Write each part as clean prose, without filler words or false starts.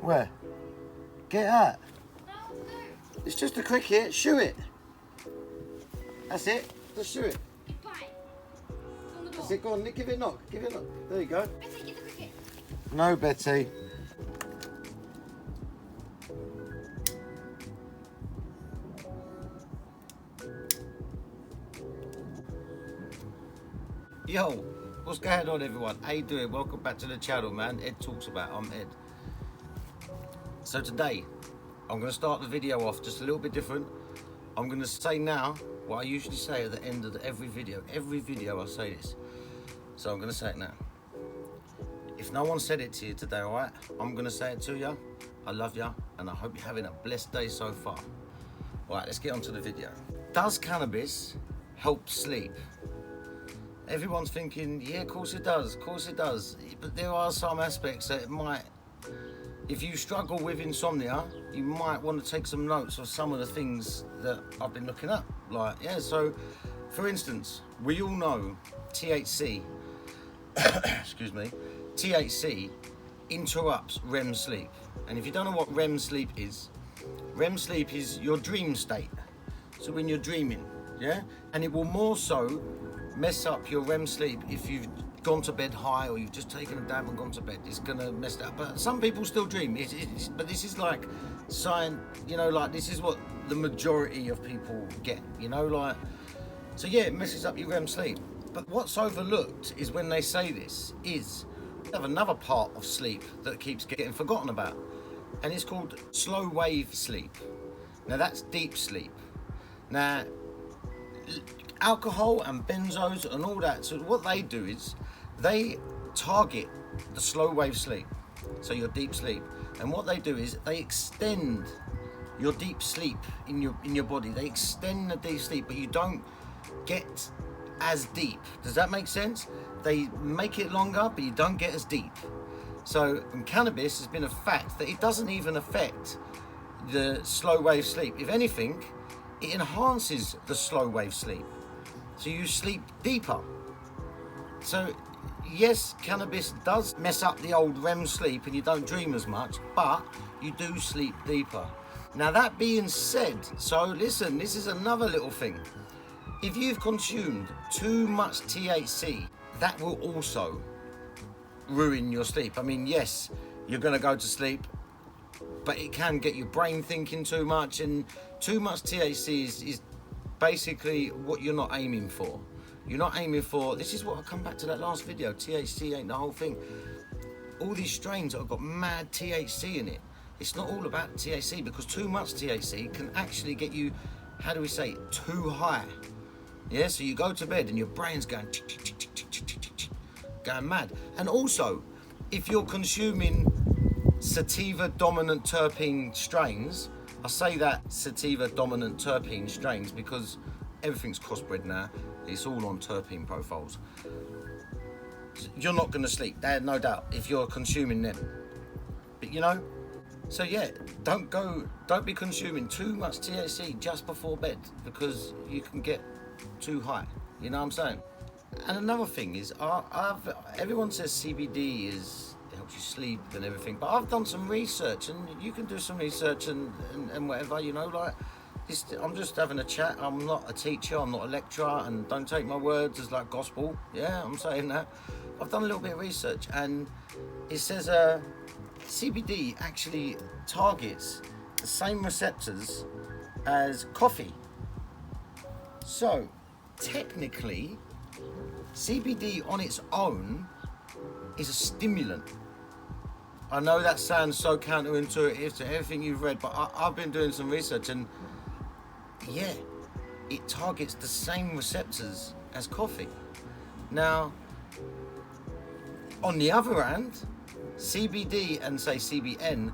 Where? Get out. No, no. It's just a cricket. Shoo it. That's it. Just shoo it. Bye. It's on the door. That's it. Go on, Nick. Give it a knock. Give it a knock. There you go. Betty, get the cricket. No, Betty. Yo, what's going on, everyone? How you doing? Welcome back to the channel, man. Ed Talks About. I'm Ed. So today, I'm going to start the video off just a little bit different. I'm going to say now what I usually say at the end of every video. Every video I say this. So I'm going to say it now. If no one said it to you today, alright, I'm going to say it to you. I love you, and I hope you're having a blessed day so far. Alright, let's get on to the video. Does cannabis help sleep? Everyone's thinking, yeah, of course it does, of course it does. But there are some aspects that it might, if you struggle with insomnia, you might want to take some notes of some of the things that I've been looking up. Like, yeah, so for instance, we all know THC, excuse me, THC interrupts REM sleep. And if you don't know what REM sleep is your dream state. So when you're dreaming, yeah? And it will more so mess up your REM sleep if you've gone to bed high or you've just taken a dab and gone to bed. It's gonna mess that up. But some people still dream. But this is like science, you know, like this is what the majority of people get, you know, like. So yeah, it messes up your REM sleep. But what's overlooked is when they say this is we have another part of sleep that keeps getting forgotten about, and it's called slow wave sleep. Now that's deep sleep. Now, alcohol and benzos and all that, so what they do is they target the slow wave sleep, so your deep sleep, and what they do is they extend your deep sleep in your body. They extend the deep sleep, but you don't get as deep. Does that make sense? They make it longer, but you don't get as deep. So in cannabis, has been a fact that it doesn't even affect the slow wave sleep. If anything, it enhances the slow wave sleep. So you sleep deeper. So yes, cannabis does mess up the old REM sleep and you don't dream as much, but you do sleep deeper. Now that being said, so listen, this is another little thing. If you've consumed too much THC, that will also ruin your sleep. I mean, yes, you're gonna go to sleep, but it can get your brain thinking too much, and too much THC is basically what you're not aiming for. You're not aiming for, this is what I come back to that last video, THC ain't the whole thing. All these strains that have got mad THC in it, it's not all about THC, because too much THC can actually get you, how do we say, too high. Yeah, so you go to bed and your brain's going mad. And also, if you're consuming sativa dominant terpene strains, I say that sativa dominant terpene strains because everything's crossbred now. It's all on terpene profiles. You're not going to sleep, no doubt, if you're consuming them. But you know, so yeah, don't be consuming too much THC just before bed, because you can get too high. You know what I'm saying? And another thing is, everyone says CBD helps you sleep and everything, but I've done some research, and you can do some research and whatever, you know, like I'm just having a chat. I'm not a teacher, I'm not a lecturer, and don't take my words as like gospel. Yeah, I'm saying that. I've done a little bit of research, and it says CBD actually targets the same receptors as coffee. So technically, CBD on its own is a stimulant. I know that sounds so counterintuitive to everything you've read, but I've been doing some research, and yeah, it targets the same receptors as coffee. Now, on the other hand, CBD and say CBN,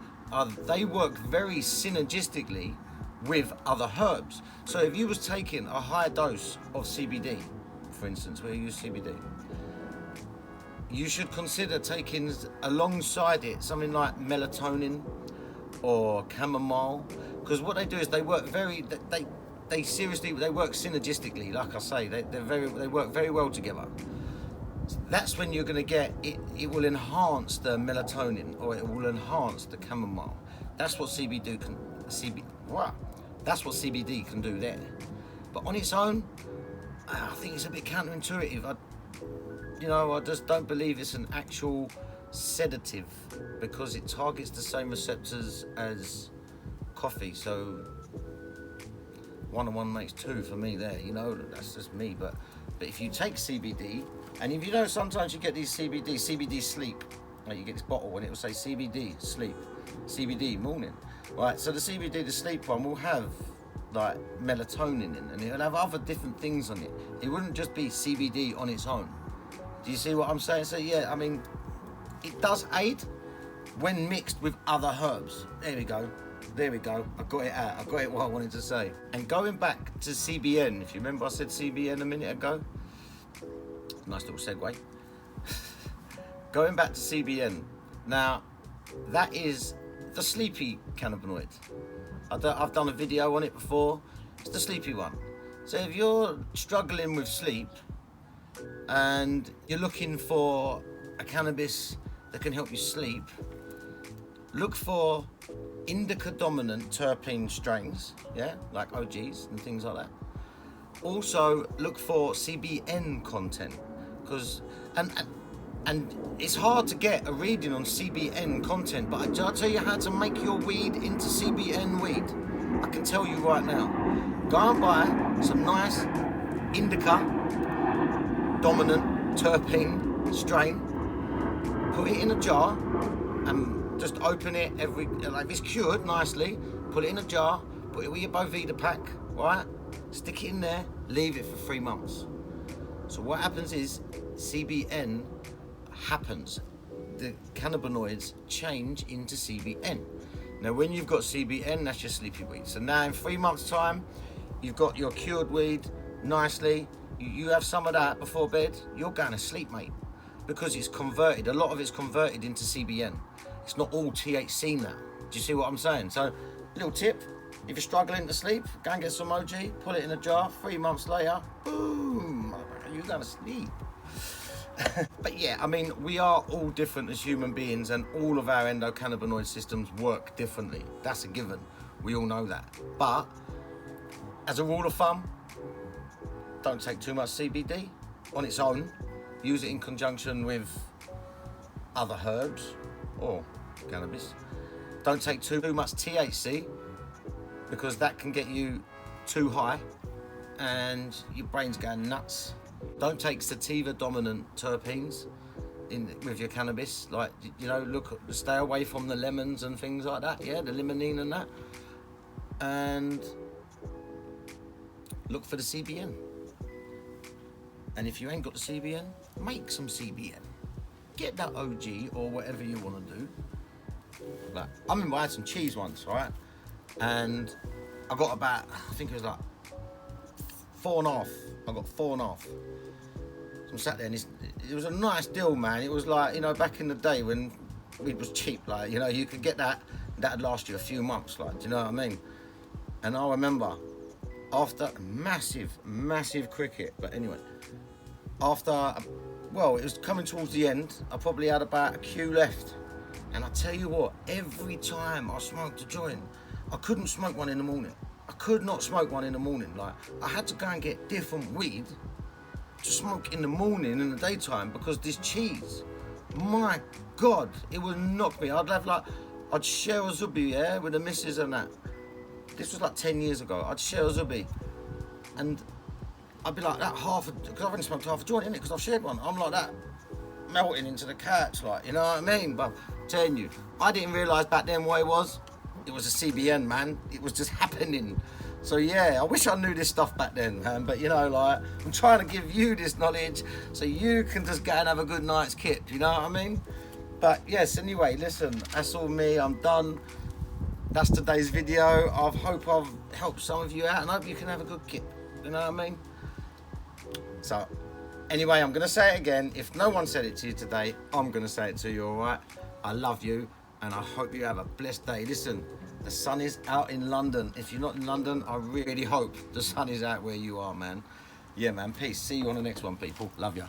they work very synergistically with other herbs. So if you was taking a high dose of CBD, for instance, where you use CBD, you should consider taking alongside it something like melatonin or chamomile, because what they do is they work they work synergistically. Like I say, they work very well together. That's when you're going to get it. It will enhance the melatonin, or it will enhance the chamomile. That's what CBD can. That's what CBD can do there. But on its own, I think it's a bit counterintuitive. I just don't believe it's an actual sedative, because it targets the same receptors as coffee. So 1 and 1 makes 2 for me there. That's just me. But if you take CBD, and if you know, sometimes you get these CBD sleep. Like you get this bottle and it will say CBD sleep, CBD morning. Right, so the CBD, the sleep one, will have like melatonin in, and it'll have other different things on it. It wouldn't just be CBD on its own. Do you see what I'm saying? So yeah, I mean, it does aid when mixed with other herbs. There we go. I got it out. I got it what I wanted to say. And going back to CBN, if you remember I said CBN a minute ago. Nice little segue. Going back to CBN. Now, that is the sleepy cannabinoid. I've done a video on it before. It's the sleepy one. So if you're struggling with sleep and you're looking for a cannabis that can help you sleep, look for indica dominant terpene strains, yeah, like OGs and things like that. Also look for CBN content, because and it's hard to get a reading on CBN content, but I'll tell you how to make your weed into CBN weed. I can tell you right now. Go and buy some nice indica dominant terpene strain, put it in a jar, and just open it like it's cured nicely, put it in a jar, put it with your Boveda pack, right? Stick it in there, leave it for 3 months. So what happens is CBN happens. The cannabinoids change into CBN. Now when you've got CBN, that's your sleepy weed. So now in 3 months time, you've got your cured weed nicely. You have some of that before bed, you're going to sleep, mate. Because it's converted, a lot of it's converted into CBN. It's not all THC now. Do you see what I'm saying? So, little tip, if you're struggling to sleep, go and get some OG, put it in a jar, 3 months later, boom, you're going to sleep. But yeah, I mean, we are all different as human beings, and all of our endocannabinoid systems work differently. That's a given. We all know that. But as a rule of thumb, don't take too much CBD on its own. Use it in conjunction with other herbs or cannabis. Don't take too much THC, because that can get you too high and your brain's going nuts. Don't take sativa dominant terpenes with your cannabis. Like, stay away from the lemons and things like that. Yeah, the limonene and that. And look for the CBN. And if you ain't got the CBN, make some CBN. Get that OG or whatever you want to do. Like, I remember I had some cheese once, right? And I got about, I think it was like 4.5. I got 4.5. So I'm sat there, and it was a nice deal, man. It was like, back in the day when weed was cheap, like, you could get that'd last you a few months, like, do you know what I mean? And I remember, after massive cricket, but anyway, it was coming towards the end, I probably had about a queue left. And I tell you what, every time I smoked a joint, I couldn't smoke one in the morning. I could not smoke one in the morning. Like, I had to go and get different weed to smoke in the morning, in the daytime, because this cheese, my God, it would knock me. I'd share a zubi, yeah, with the missus and that. This was like 10 years ago. I'd share a zubi, and I'd be like that because I've only smoked half a joint, innit, because I've shared one. I'm like that, melting into the couch, like, you know what I mean? But I'm telling you, I didn't realise back then what it was. It was a CBN, man. It was just happening. So yeah, I wish I knew this stuff back then, man. But I'm trying to give you this knowledge so you can just go and have a good night's kip, you know what I mean? But yes, anyway, listen, that's all me. I'm done. That's today's video. I hope I've helped some of you out, and I hope you can have a good kip, you know what I mean? So anyway, I'm going to say it again. If no one said it to you today, I'm going to say it to you, all right? I love you, and I hope you have a blessed day. Listen, the sun is out in London. If you're not in London, I really hope the sun is out where you are, man. Yeah, man, peace. See you on the next one, people. Love ya.